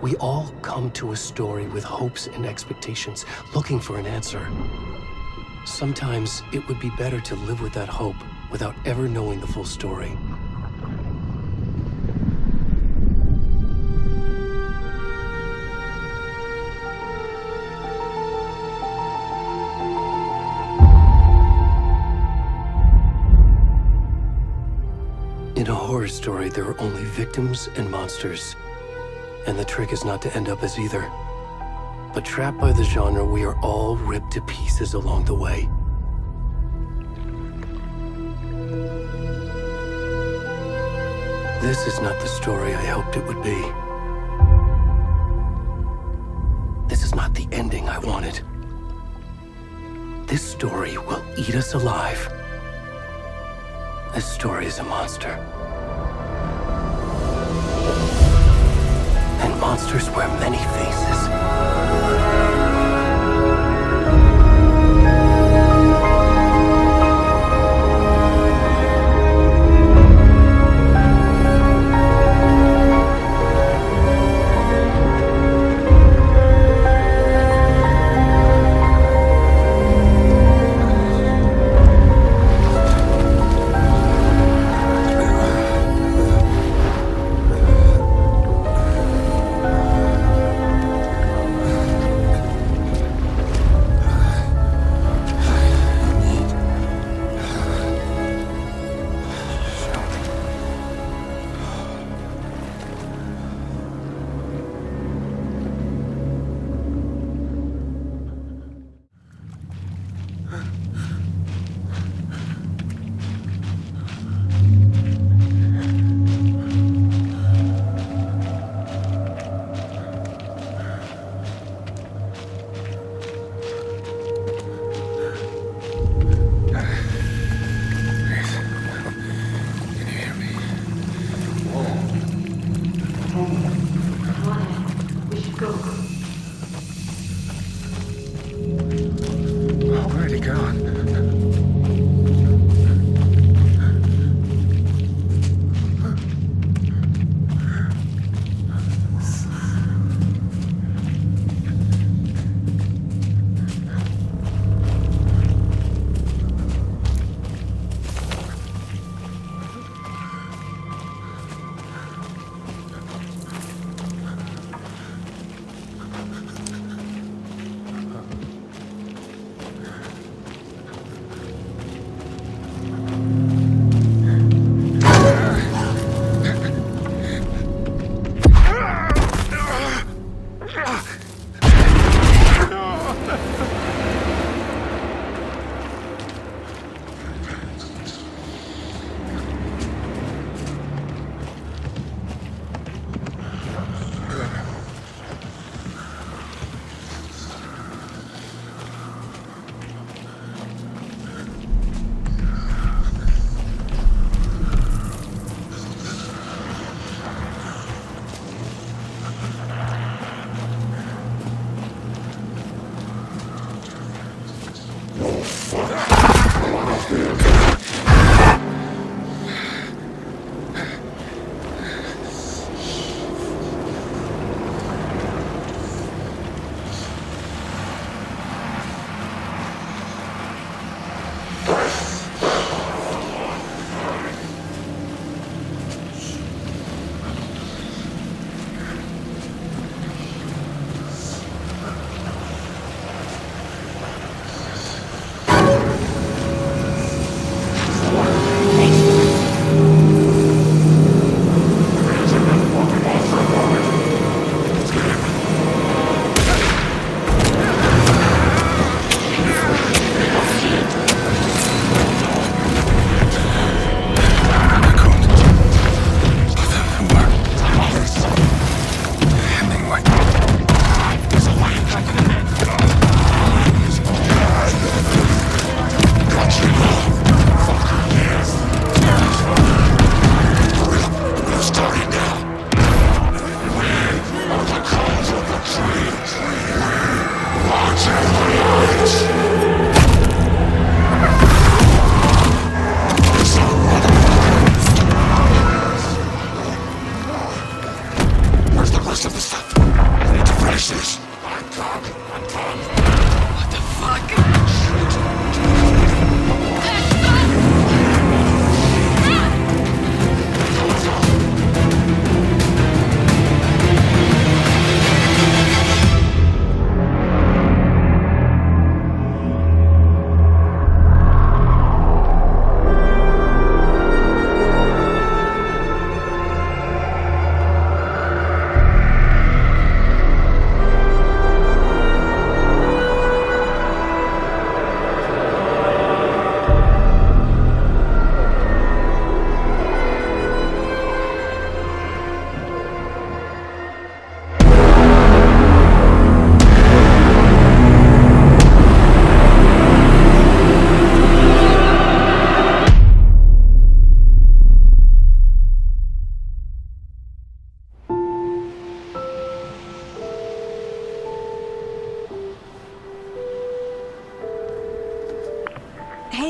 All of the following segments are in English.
We all come to a story with hopes and expectations, looking for an answer. Sometimes it would be better to live with that hope without ever knowing the full story. In a horror story, there are only victims and monsters. And the trick is not to end up as either. But trapped by the genre, we are all ripped to pieces along the way. This is not the story I hoped it would be. This is not the ending I wanted. This story will eat us alive. This story is a monster. And monsters wear many faces.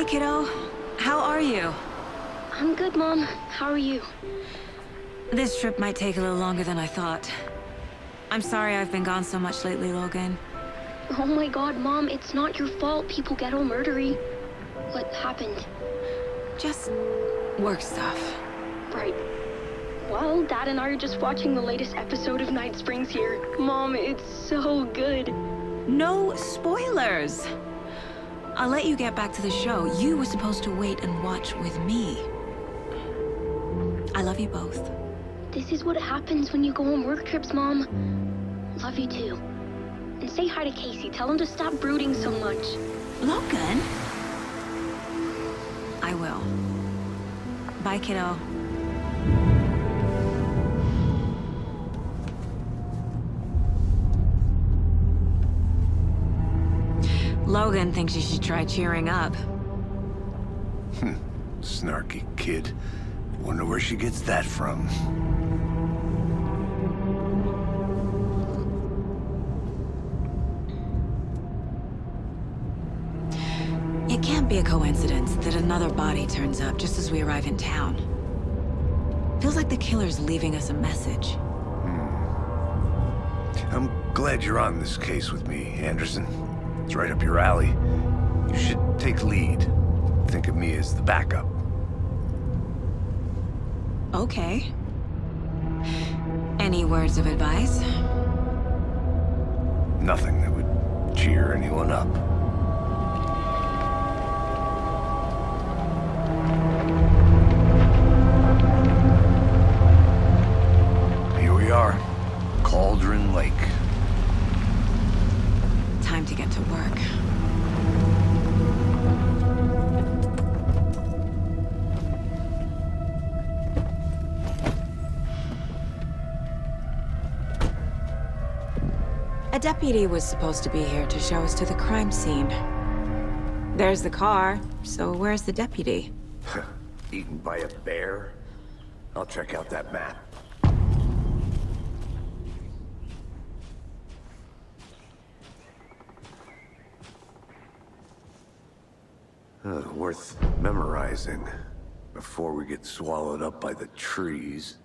kiddo. How are you? I'm good, Mom. How are you? This trip might take a little longer than I thought. I'm sorry I've been gone so much lately, Logan. Oh my god, Mom, it's not your fault people get all murdery. What happened? Just work stuff. Right. Well, Dad and I are just watching the latest episode of Night Springs here. Mom, it's so good. No spoilers! I'll let you get back to the show. You were supposed to wait and watch with me. I love you both. This is what happens when you go on work trips, Mom. Love you too. And say hi to Casey. Tell him to stop brooding so much. Logan? I will. Bye, kiddo. Logan thinks you should try cheering up. Snarky kid. Wonder where she gets that from. It can't be a coincidence that another body turns up just as we arrive in town. Feels like the killer's leaving us a message. I'm glad you're on this case with me, Anderson. It's right up your alley. You should take lead. Think of me as the backup. Okay. Any words of advice? Nothing that would cheer anyone up. Here we are. Cauldron Lake. Time to get to work. A deputy was supposed to be here to show us to the crime scene. There's the car, so where's the deputy? Eaten by a bear? I'll check out that map. Worth memorizing before we get swallowed up by the trees.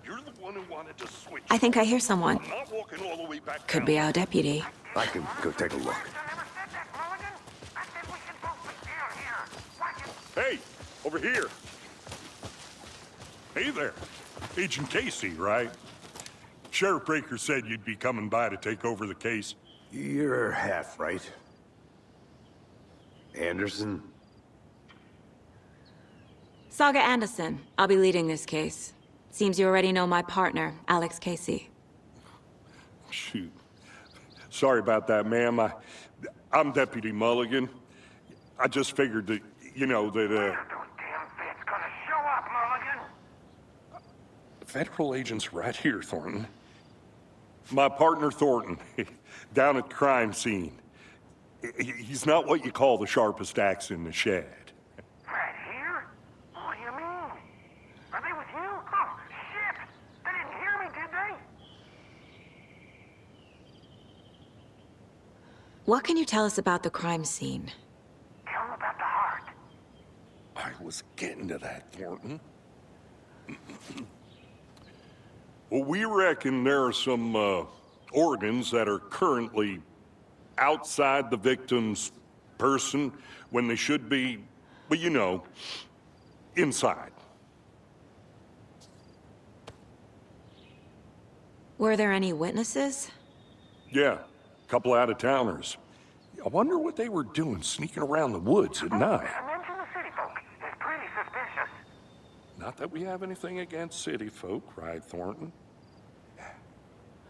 You're the one who wanted to switch. I think I hear someone. I'm not walking all the way back Could down. be our deputy. I can go take a look. Hey, over here. Hey there. Agent Casey, right? Sheriff Breaker said you'd be coming by to take over the case. You're half right. Anderson? Saga Anderson. I'll be leading this case. Seems you already know my partner, Alex Casey. Shoot. Sorry about that, ma'am. I'm Deputy Mulligan. I just figured that, you know, that, Damn bitch gonna show up, Mulligan. federal agent's right here, Thornton. My partner, Thornton, down at the crime scene. He's not what you call the sharpest axe in the shed. Right here? What do you mean? Are they with you? Oh, shit! They didn't hear me, did they? What can you tell us about the crime scene? Tell them about the heart. I was getting to that, Thornton. Well, we reckon there are some organs that are currently outside the victim's person when they should be, well, you know, inside. Were there any witnesses? Yeah, a couple out-of-towners. I wonder what they were doing sneaking around the woods at night. I mentioned the city folk. It's pretty suspicious. Not that we have anything against city folk, right, Thornton?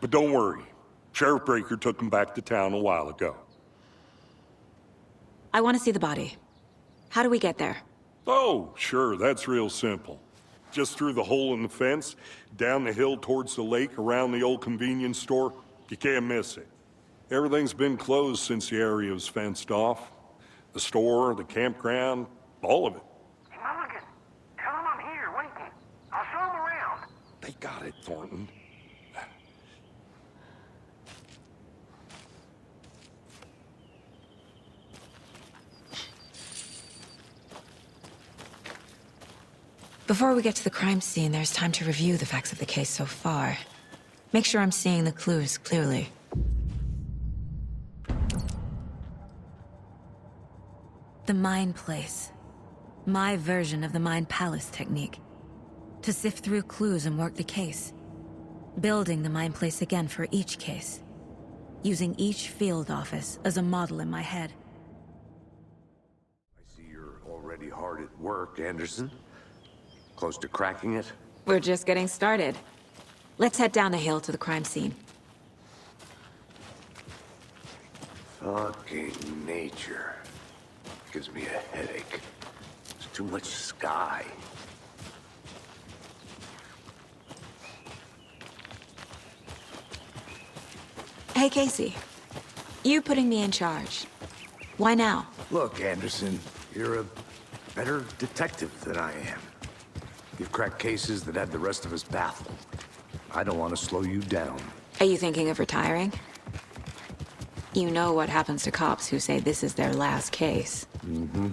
But don't worry. Sheriff Breaker took him back to town a while ago. I want to see the body. How do we get there? Oh, sure, that's real simple. Just through the hole in the fence, down the hill towards the lake, around the old convenience store. You can't miss it. Everything's been closed since the area was fenced off. The store, the campground, all of it. Hey, Mulligan, tell them I'm here waiting. I'll show them around. They got it, Thornton. Before we get to the crime scene, there's time to review the facts of the case so far. Make sure I'm seeing the clues clearly. The Mind Place. My version of the Mind Palace technique. To sift through clues and work the case. Building the Mind Place again for each case. Using each field office as a model in my head. I see you're already hard at work, Anderson. Close to cracking it? We're just getting started. Let's head down the hill to the crime scene. Fucking nature. Gives me a headache. There's too much sky. Hey, Casey. You putting me in charge. Why now? Look, Anderson, you're a better detective than I am. You've cracked cases that had the rest of us baffled. I don't want to slow you down. Are you thinking of retiring? You know what happens to cops who say this is their last case. Mm-hmm.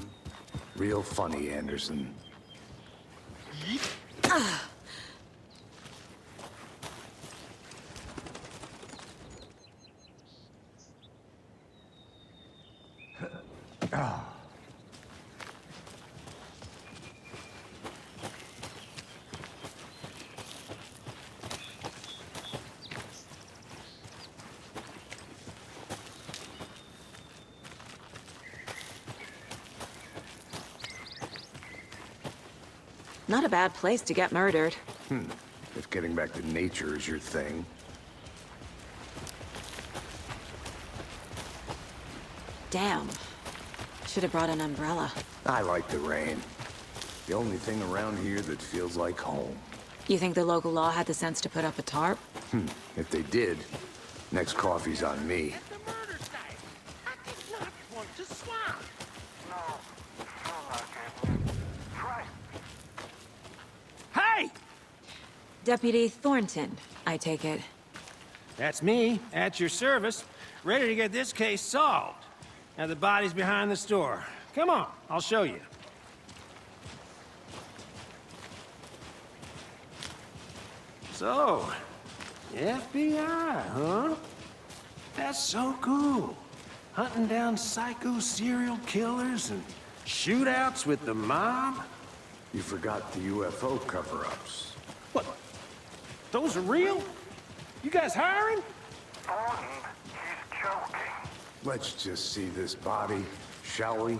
Real funny, Anderson. Not a bad place to get murdered. If getting back to nature is your thing. Damn. Should have brought an umbrella. I like the rain. The only thing around here that feels like home. You think the local law had the sense to put up a tarp? If they did, next coffee's on me. At the murder site. I did not want to swap. No, feel like it. Try. Hey! Deputy Thornton, I take it. That's me, at your service, ready to get this case solved. Now the body's behind the store. Come on, I'll show you. So, FBI, huh? That's so cool. Hunting down psycho serial killers and shootouts with the mob. You forgot the UFO cover-ups. What? Those are real? You guys hiring? Thornton, he's joking. Let's just see this body, shall we?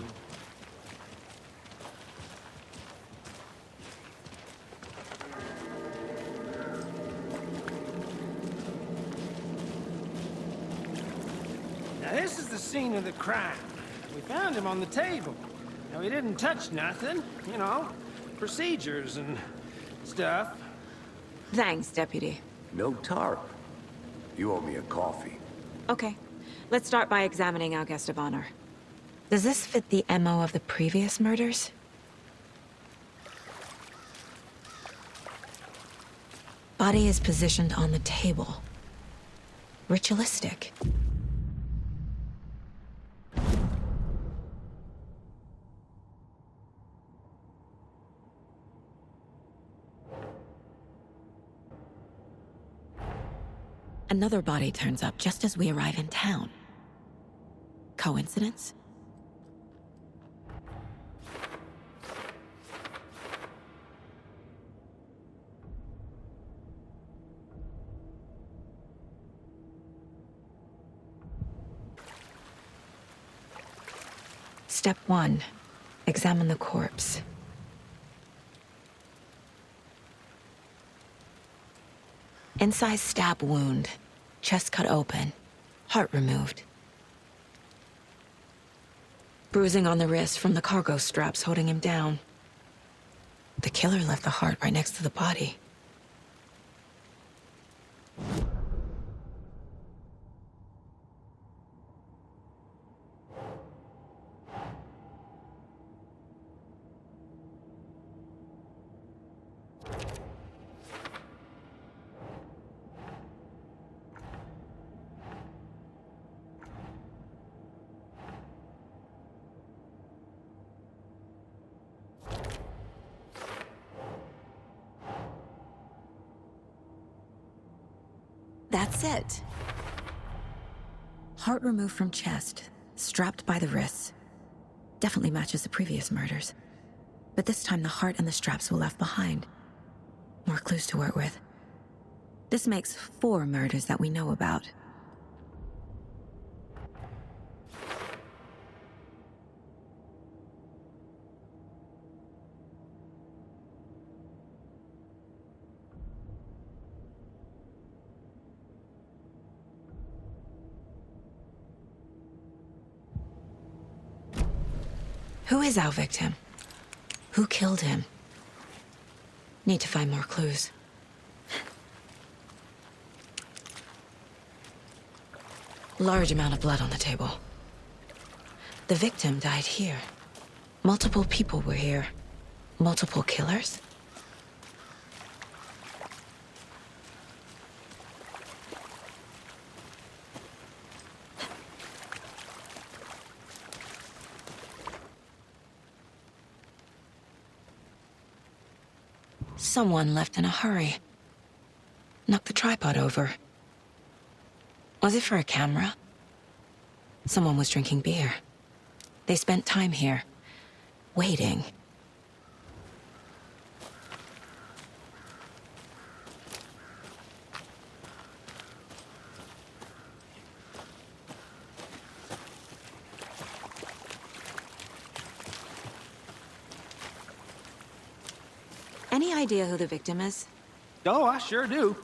Now this is the scene of the crime. We found him on the table. Now he didn't touch nothing, you know, procedures and stuff. Thanks, Deputy. No tarp. You owe me a coffee. Okay. Let's start by examining our guest of honor. Does this fit the MO of the previous murders? Body is positioned on the table. Ritualistic. Another body turns up just as we arrive in town. Coincidence? Step 1. Examine the corpse. Incised stab wound. Chest cut open. Heart removed. Bruising on the wrist from the cargo straps holding him down. The killer left the heart right next to the body. That's it. Heart removed from chest, strapped by the wrists. Definitely matches the previous murders. But this time the heart and the straps were left behind. More clues to work with. This makes 4 murders that we know about. Who is our victim? Who killed him? Need to find more clues. Large amount of blood on the table. The victim died here. Multiple people were here. Multiple killers? Someone left in a hurry. Knocked the tripod over. Was it for a camera? Someone was drinking beer. They spent time here, waiting. Any idea who the victim is? Oh, I sure do.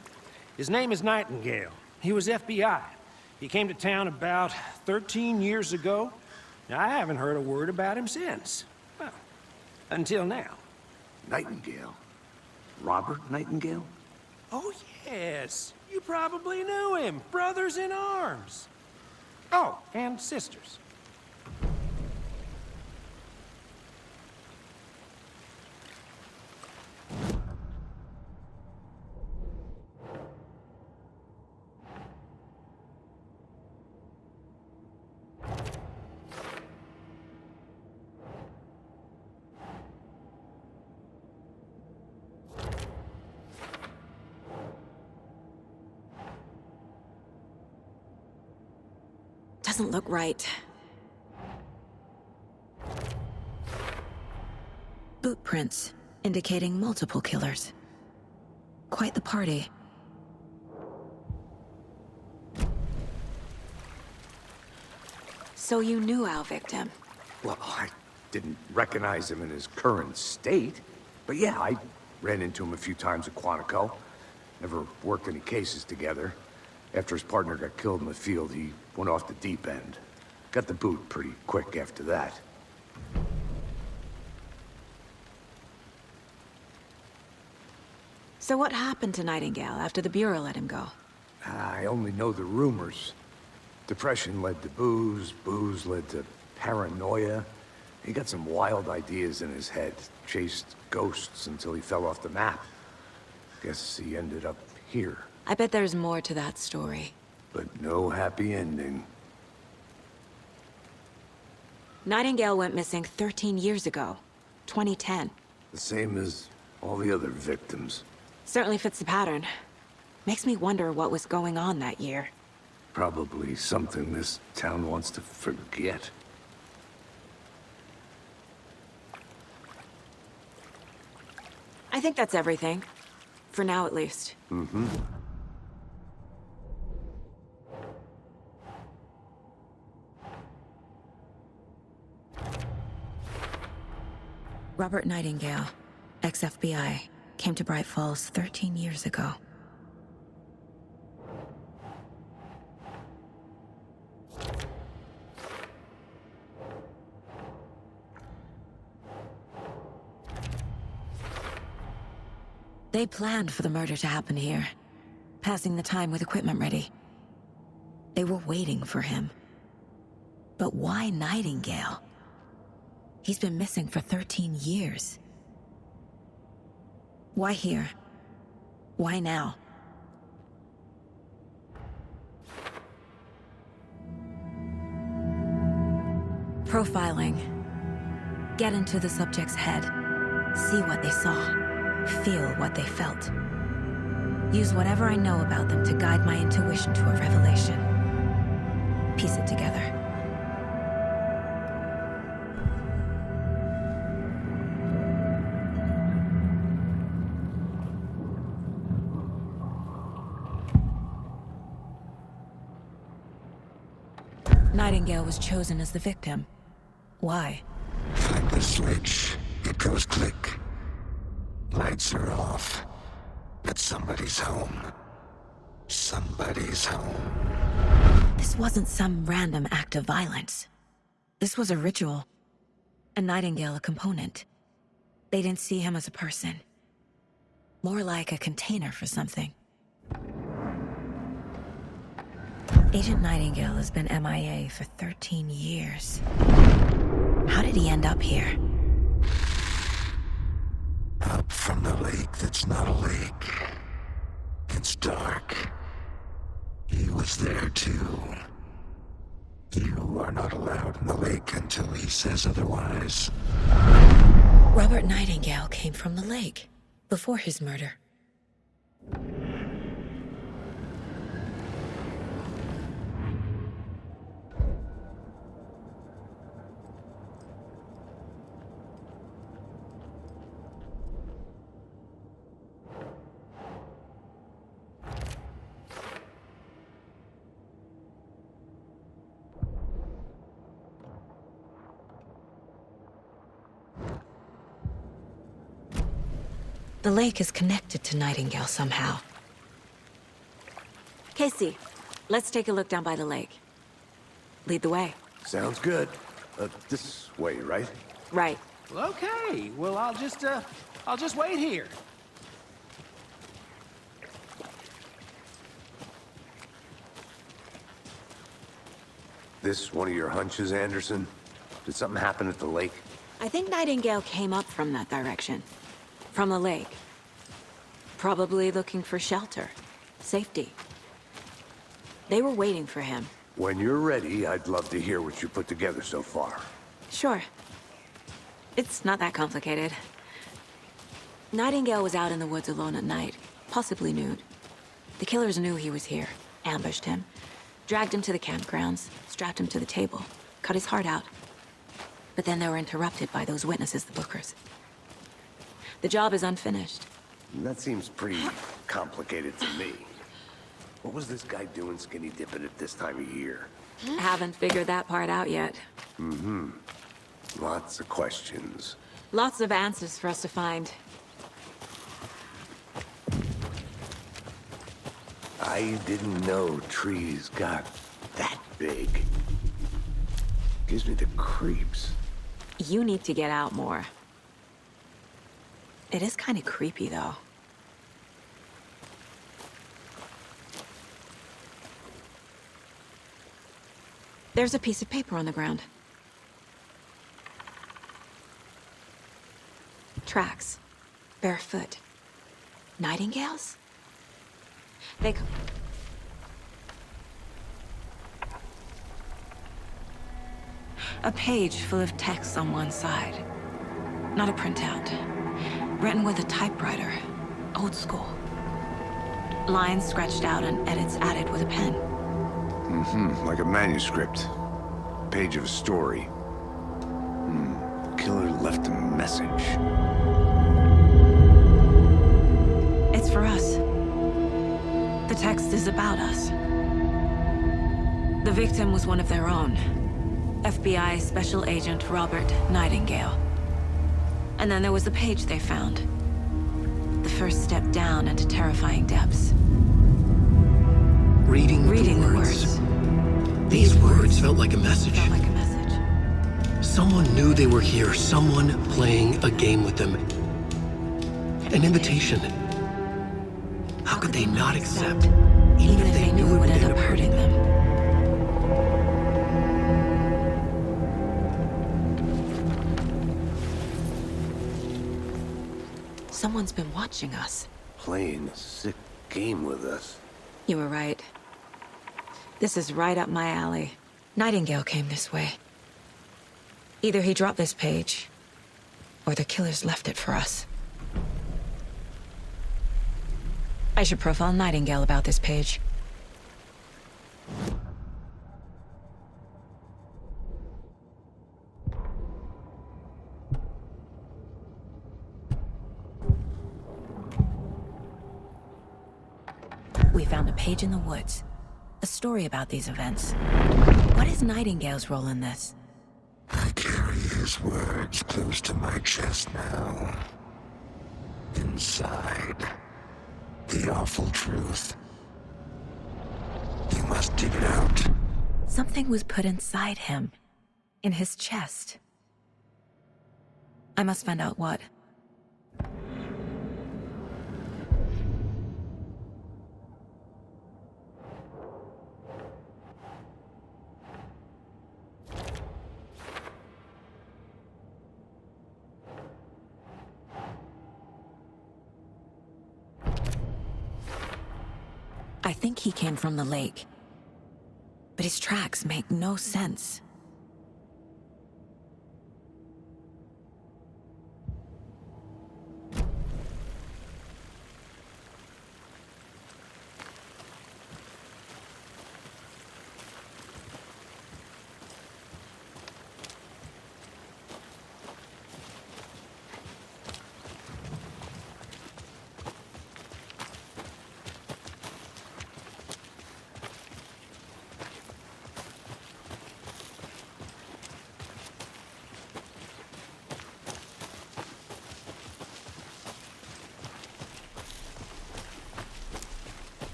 His name is Nightingale. He was FBI. He came to town about 13 years ago. I haven't heard a word about him since. Well, until now. Nightingale? Robert Nightingale? Oh, yes. You probably knew him. Brothers in arms. Oh, and sisters. Doesn't look right. Boot prints, indicating multiple killers. Quite the party. So you knew our victim? Well, I didn't recognize him in his current state. But yeah, I ran into him a few times at Quantico. Never worked any cases together. After his partner got killed in the field, he went off the deep end. Got the boot pretty quick after that. So what happened to Nightingale after the Bureau let him go? I only know the rumors. Depression led to booze, booze led to paranoia. He got some wild ideas in his head, chased ghosts until he fell off the map. Guess he ended up here. I bet there's more to that story. But no happy ending. Nightingale went missing 13 years ago, 2010. The same as all the other victims. Certainly fits the pattern. Makes me wonder what was going on that year. Probably something this town wants to forget. I think that's everything. For now, at least. Mm-hmm. Robert Nightingale, ex-FBI, came to Bright Falls 13 years ago. They planned for the murder to happen here, passing the time with equipment ready. They were waiting for him. But why Nightingale? He's been missing for 13 years. Why here? Why now? Profiling. Get into the subject's head. See what they saw. Feel what they felt. Use whatever I know about them to guide my intuition to a revelation. Piece it together. Nightingale was chosen as the victim. Why? Find the switch. It goes click. Lights are off. But somebody's home. Somebody's home. This wasn't some random act of violence. This was a ritual. And Nightingale a component. They didn't see him as a person. More like a container for something. Agent Nightingale has been MIA for 13 years. How did he end up here? Up from the lake that's not a lake. It's dark. He was there too. You are not allowed in the lake until he says otherwise. Robert Nightingale came from the lake, before his murder. The lake is connected to Nightingale somehow. Casey, let's take a look down by the lake. Lead the way. Sounds good. This way, right? Right. Well, okay. Well, I'll just wait here. This one of your hunches, Anderson? Did something happen at the lake? I think Nightingale came up from that direction. From the lake. Probably looking for shelter. Safety. They were waiting for him. When you're ready, I'd love to hear what you put together so far. Sure. It's not that complicated. Nightingale was out in the woods alone at night, possibly nude. The killers knew he was here, ambushed him, dragged him to the campgrounds, strapped him to the table, cut his heart out. But then they were interrupted by those witnesses, the Bookers. The job is unfinished. That seems pretty complicated to me. What was this guy doing skinny dipping at this time of year? Haven't figured that part out yet. Lots of questions. Lots of answers for us to find. I didn't know trees got that big. Gives me the creeps. You need to get out more. It is kind of creepy, though. There's a piece of paper on the ground. Tracks. Barefoot. Nightingales? They... A page full of text on one side. Not a printout. Written with a typewriter. Old school. Lines scratched out and edits added with a pen. Like a manuscript. Page of a story. Killer left a message. It's for us. The text is about us. The victim was one of their own. FBI Special Agent Robert Nightingale. And then there was the page they found. The first step down into terrifying depths. Reading the words. These words felt like a message. Felt like a message. Someone knew they were here, someone playing a game with them. An invitation. How could they not accept, even if they knew it would end up hurting them? Someone's been watching us. Playing a sick game with us. You were right. This is right up my alley. Nightingale came this way. Either he dropped this page, or the killers left it for us. I I should profile Nightingale about this page. We found a page in the woods. A story about these events. What is Nightingale's role in this? I carry his words close to my chest now. Inside, the awful truth. You must dig it out. Something was put inside him. In his chest. I must find out what. I think he came from the lake. But his tracks make no sense.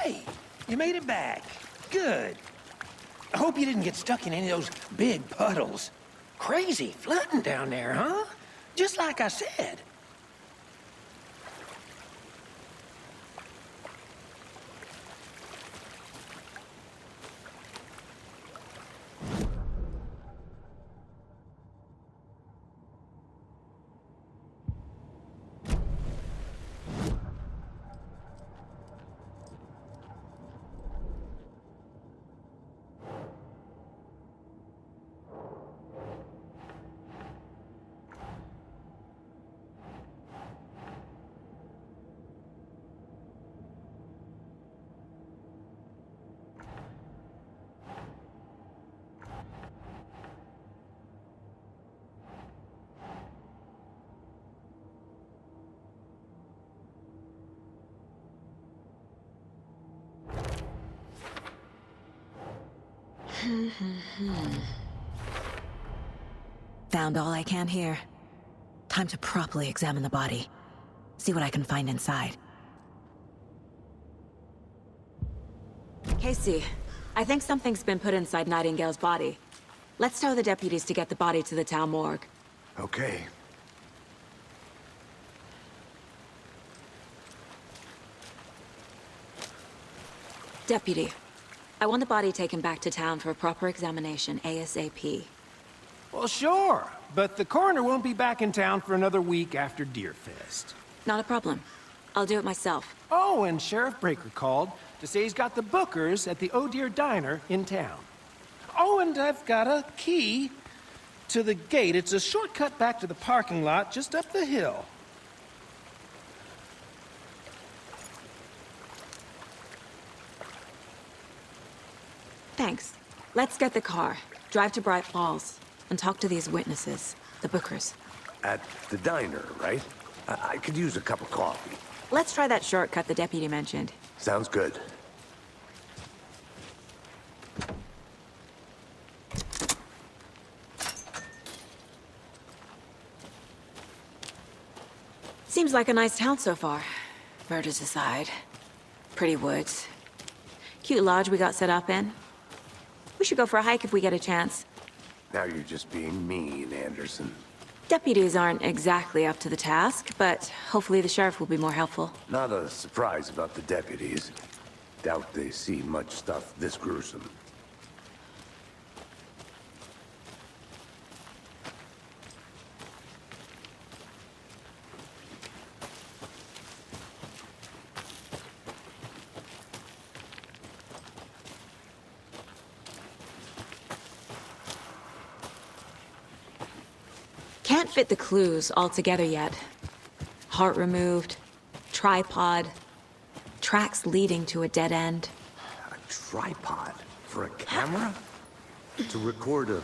Hey, you made it back. Good. I hope you didn't get stuck in any of those big puddles. Crazy flooding down there, huh? Just like I said. Found all I can here. Time to properly examine the body. See what I can find inside. Casey, I think something's been put inside Nightingale's body. Let's tell the deputies to get the body to the town morgue. Okay. Deputy, I want the body taken back to town for a proper examination ASAP. Well, sure, but the coroner won't be back in town for another week after Deerfest. Not a problem. I'll do it myself. Oh, and Sheriff Breaker called to say he's got the Bookers at the Oh Dear Diner in town. Oh, and I've got a key to the gate. It's a shortcut back to the parking lot just up the hill. Thanks. Let's get the car, drive to Bright Falls, and talk to these witnesses, the Bookers. At the diner, right? I could use a cup of coffee. Let's try that shortcut the deputy mentioned. Sounds good. Seems like a nice town so far. Murders aside. Pretty woods. Cute lodge we got set up in. We should go for a hike if we get a chance. Now you're just being mean, Anderson. Deputies aren't exactly up to the task, but hopefully the sheriff will be more helpful. Not a surprise about the deputies. Doubt they see much stuff this gruesome. can't fit the clues all together yet. Heart removed, tripod, tracks leading to a dead end. A tripod? For a camera? To record a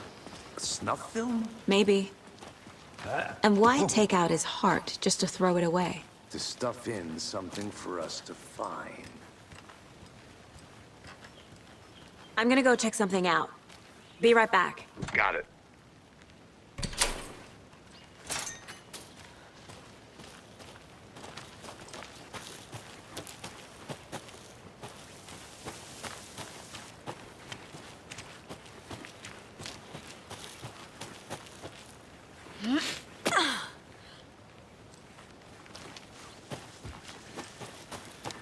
snuff film? Maybe. And why take out his heart just to throw it away? To stuff in something for us to find. I'm gonna go check something out. Be right back. Got it.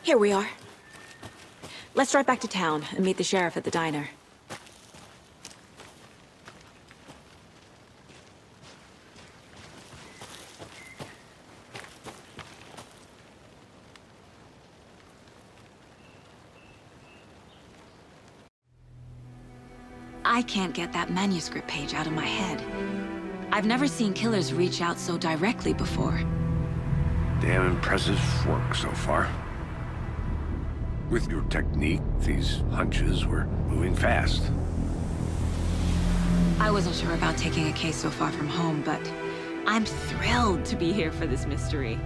Here we are. Let's drive back to town and meet the sheriff at the diner. I can't get that manuscript page out of my head. I've never seen killers reach out so directly before. Damn impressive work so far. With your technique, these hunches were moving fast. I wasn't sure about taking a case so far from home, but I'm thrilled to be here for this mystery.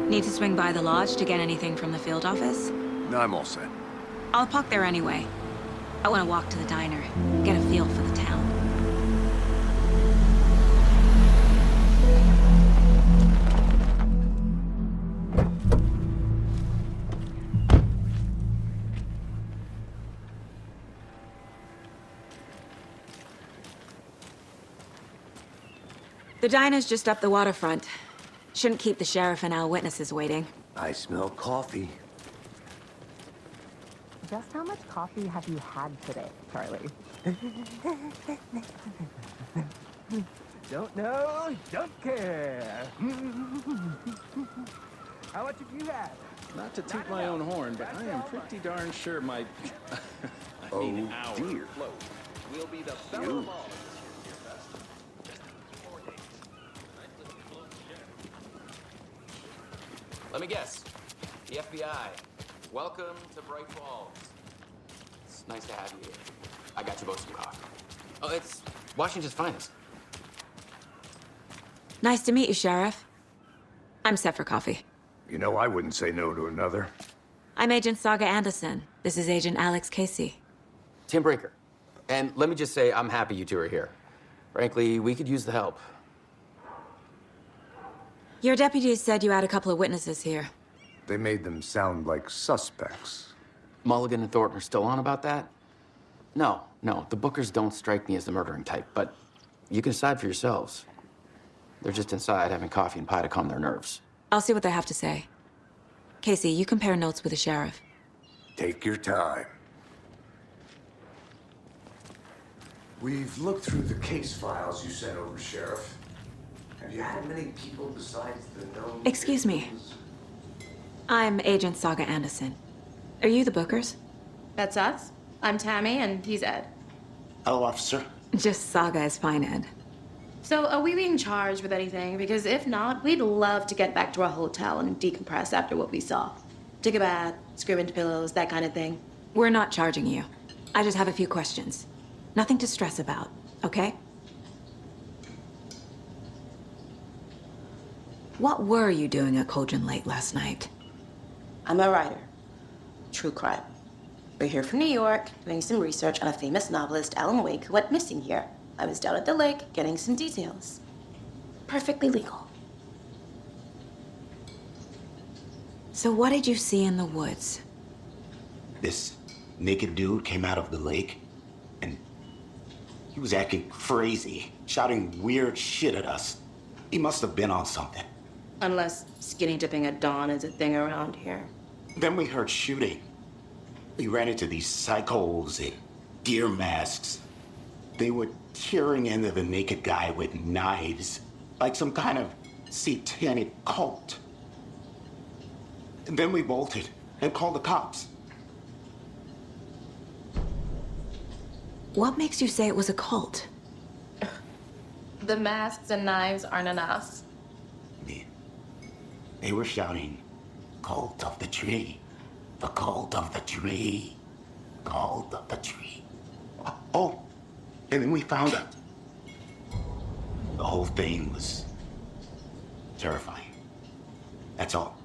Need to swing by the lodge to get anything from the field office? No, I'm all set. I'll park there anyway. I want to walk to the diner, get a feel for the town. The diner's just up the waterfront. Shouldn't keep the sheriff and our witnesses waiting. I smell coffee. Just how much coffee have you had today, Charlie? Don't know, don't care. How much have you had? Not to toot my own horn, but I am pretty darn sure my... Oh, dear. Float will be the belle of all. Let me guess. The FBI. Welcome to Bright Falls. It's nice to have you here. I got you both some coffee. Oh, it's Washington's finest. Nice to meet you, Sheriff. I'm set for coffee. You know, I wouldn't say no to another. I'm Agent Saga Anderson. This is Agent Alex Casey. Tim Breaker. And let me just say, I'm happy you two are here. Frankly, we could use the help. Your deputies said you had a couple of witnesses here. They made them sound like suspects. Mulligan and Thornton are still on about that? No, the Bookers don't strike me as the murdering type, but you can decide for yourselves. They're just inside having coffee and pie to calm their nerves. I'll see what they have to say. Casey, you compare notes with the sheriff. Take your time. We've looked through the case files you sent over, Sheriff. Have you had many people besides the known... Excuse me. I'm Agent Saga Anderson. Are you the Bookers? That's us. I'm Tammy, and he's Ed. Hello, officer. Just Saga is fine, Ed. So, are we being charged with anything? Because if not, we'd love to get back to our hotel and decompress after what we saw. Take a bath, scream into pillows, that kind of thing. We're not charging you. I just have a few questions. Nothing to stress about, okay? What were you doing at Cauldron Lake last night? I'm a writer. True crime. We're here from New York, doing some research on a famous novelist, Alan Wake, who went missing here. I was down at the lake, getting some details. Perfectly legal. So what did you see in the woods? This naked dude came out of the lake, and he was acting crazy, shouting weird shit at us. He must have been on something. Unless skinny dipping at dawn is a thing around here. Then we heard shooting. We ran into these psychos in deer masks. They were tearing into the naked guy with knives, like some kind of satanic cult. And then we bolted. and call the cops. What makes you say it was a cult? The masks and knives aren't enough. They were shouting, "Cult of the tree, the cult of the tree, cult of the tree." Oh, and then we found out. The whole thing was terrifying. That's all.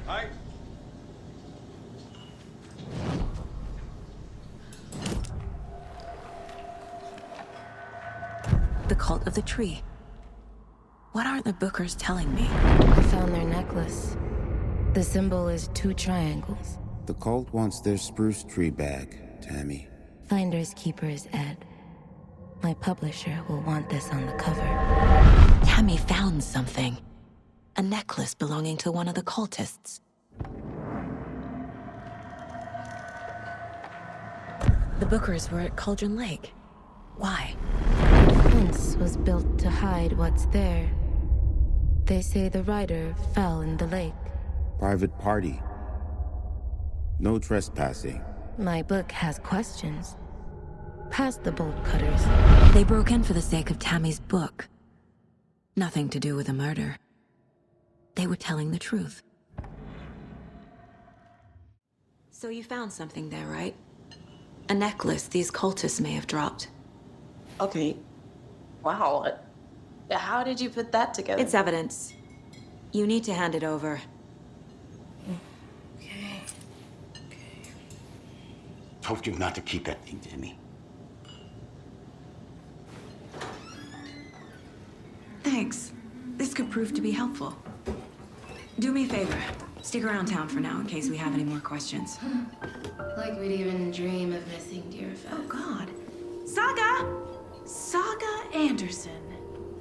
Hi. The cult of the tree. What aren't the Bookers telling me? I found their necklace. The symbol is 2 triangles. The cult wants their spruce tree back, Tammy. Finders keepers, Ed. My publisher will want this on the cover. Tammy found something. A necklace belonging to one of the cultists. The Bookers were at Cauldron Lake. Why? The fence was built to hide what's there. They say the rider fell in the lake. Private party. No trespassing. My book has questions. Past the bolt cutters. They broke in for the sake of Tammy's book. Nothing to do with a murder. They were telling the truth. So you found something there, right? A necklace these cultists may have dropped. Okay. Wow. How did you put that together? It's evidence. You need to hand it over. Okay. Told you not to keep that thing, Timmy. Thanks. This could prove to be helpful. Do me a favor. Stick around town for now in case we have any more questions. Like we'd even dream of missing dear Fez. Oh, God. Saga! Saga Anderson.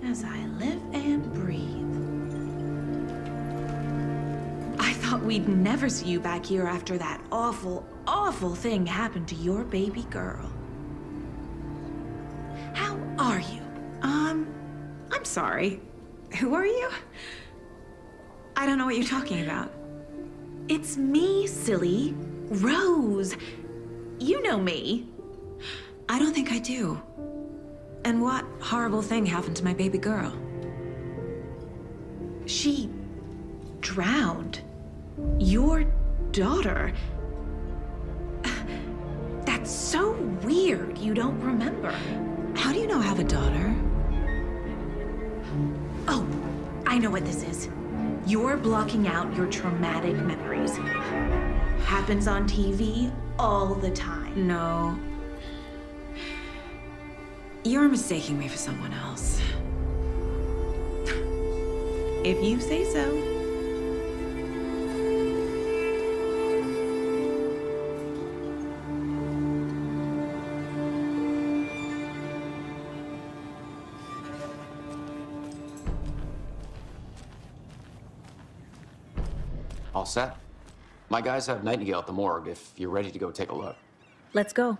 As I live and breathe. I thought we'd never see you back here after that awful, awful thing happened to your baby girl. How are you? I'm sorry. Who are you? I don't know what you're talking about. It's me, silly. Rose. You know me. I don't think I do. And what horrible thing happened to my baby girl? She drowned. Your daughter. That's so weird you don't remember. How do you know I have a daughter? Oh, I know what this is. You're blocking out your traumatic memories. Happens on TV all the time. No. You're mistaking me for someone else. If you say so. All set? My guys have Nightingale at the morgue if you're ready to go take a look. Let's go.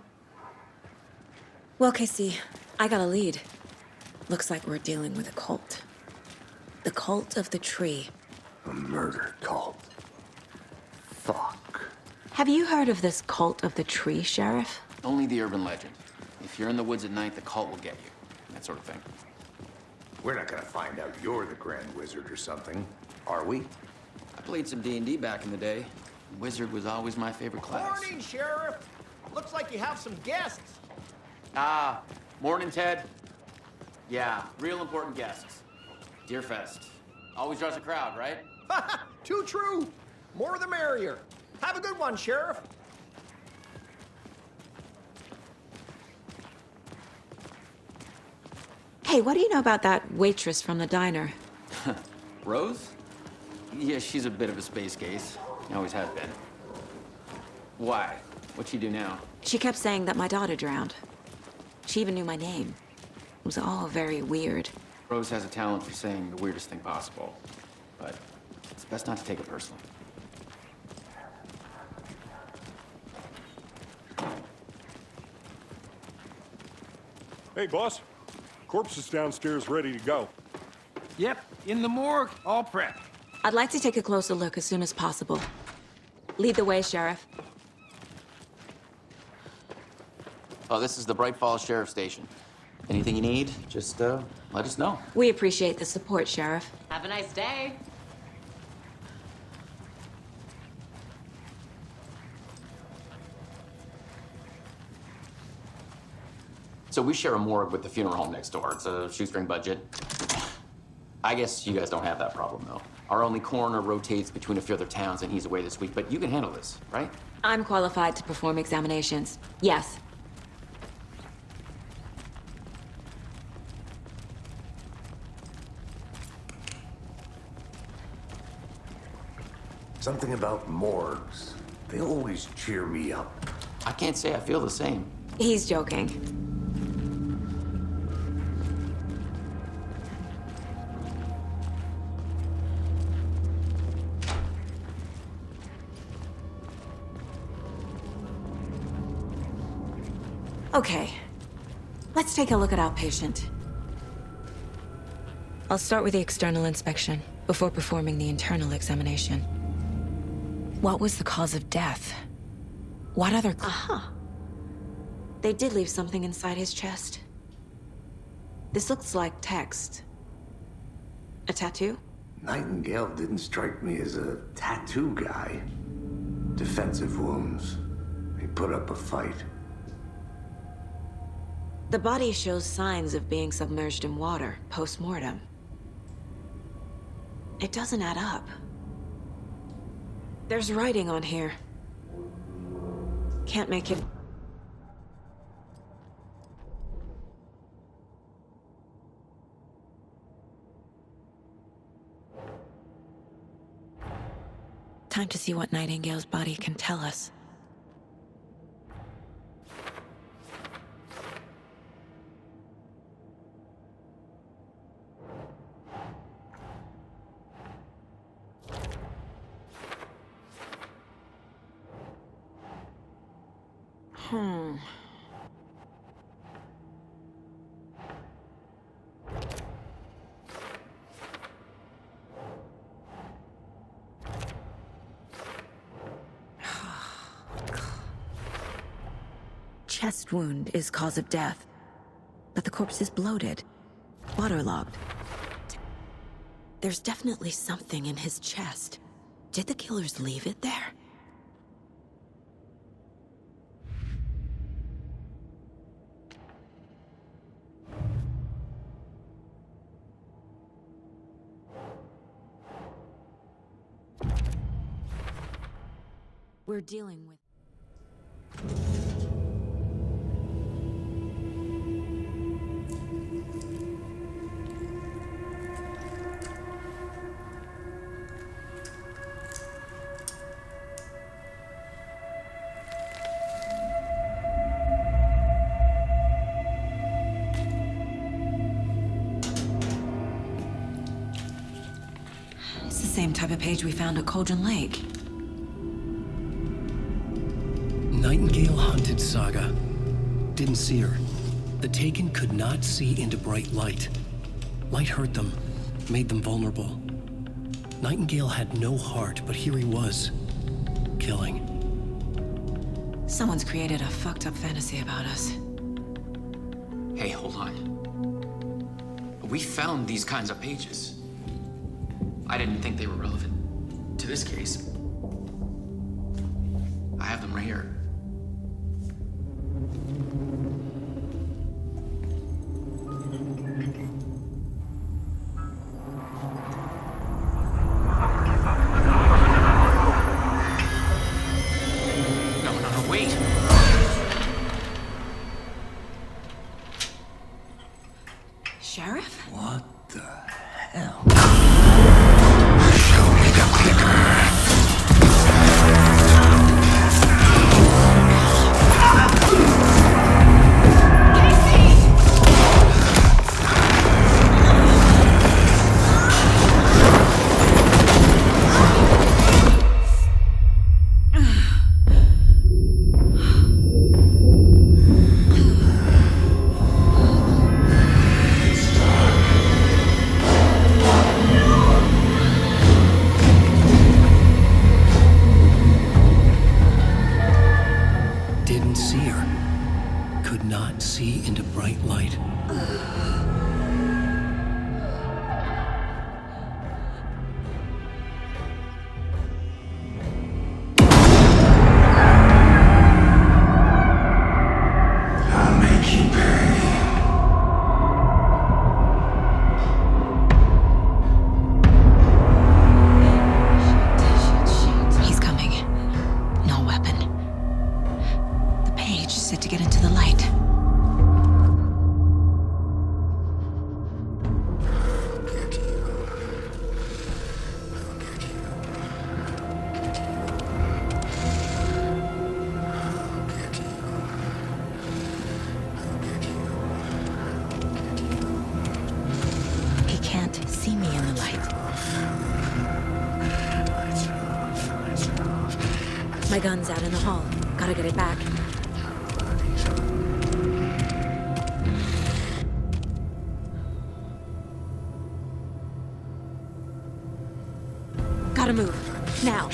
Well, Casey, I got a lead. Looks like we're dealing with a cult. The cult of the tree. A murder cult. Fuck. Have you heard of this cult of the tree, Sheriff? Only the urban legend. If you're in the woods at night, the cult will get you. That sort of thing. We're not gonna find out you're the Grand Wizard or something, are we? I played some D&D back in the day. Wizard was always my favorite class. Morning, Sheriff. Looks like you have some guests. Ah, morning, Ted. Yeah, real important guests. Deerfest. Always draws a crowd, right? Too true. More the merrier. Have a good one, Sheriff. Hey, what do you know about that waitress from the diner? Rose? Yeah, she's a bit of a space case. Always has been. Why? What'd she do now? She kept saying that my daughter drowned. She even knew my name. It was all very weird. Rose has a talent for saying the weirdest thing possible. But it's best not to take it personally. Hey, boss. Corpse is downstairs ready to go. Yep, in the morgue, all prepped. I'd like to take a closer look as soon as possible. Lead the way, Sheriff. Oh, this is the Bright Falls Sheriff Station. Anything you need, just let us know. We appreciate the support, Sheriff. Have a nice day. So we share a morgue with the funeral home next door. It's a shoestring budget. I guess you guys don't have that problem, though. Our only coroner rotates between a few other towns, and he's away this week, but you can handle this, right? I'm qualified to perform examinations. Yes. Something about morgues. They always cheer me up. I can't say I feel the same. He's joking. Okay, let's take a look at our patient. I'll start with the external inspection before performing the internal examination. What was the cause of death? What other... Aha! They did leave something inside his chest. This looks like text. A tattoo? Nightingale didn't strike me as a tattoo guy. Defensive wounds. He put up a fight. The body shows signs of being submerged in water, post-mortem. It doesn't add up. There's writing on here. Can't make it... Time to see what Nightingale's body can tell us. Chest wound is cause of death, but the corpse is bloated, waterlogged. There's definitely something in his chest. Did the killers leave it there? We're dealing with... It's the same type of page we found at Cauldron Lake. Nightingale hunted Saga. Didn't see her. The Taken could not see into bright light. Light hurt them, made them vulnerable. Nightingale had no heart, but here he was, killing. Someone's created a fucked up fantasy about us. Hey, hold on. We found these kinds of pages. I didn't think they were relevant to this case. I have them right here. No, wait. Sheriff? What the hell? Show me the clicker. My gun's out in the hall. Gotta get it back. Gotta move. Now.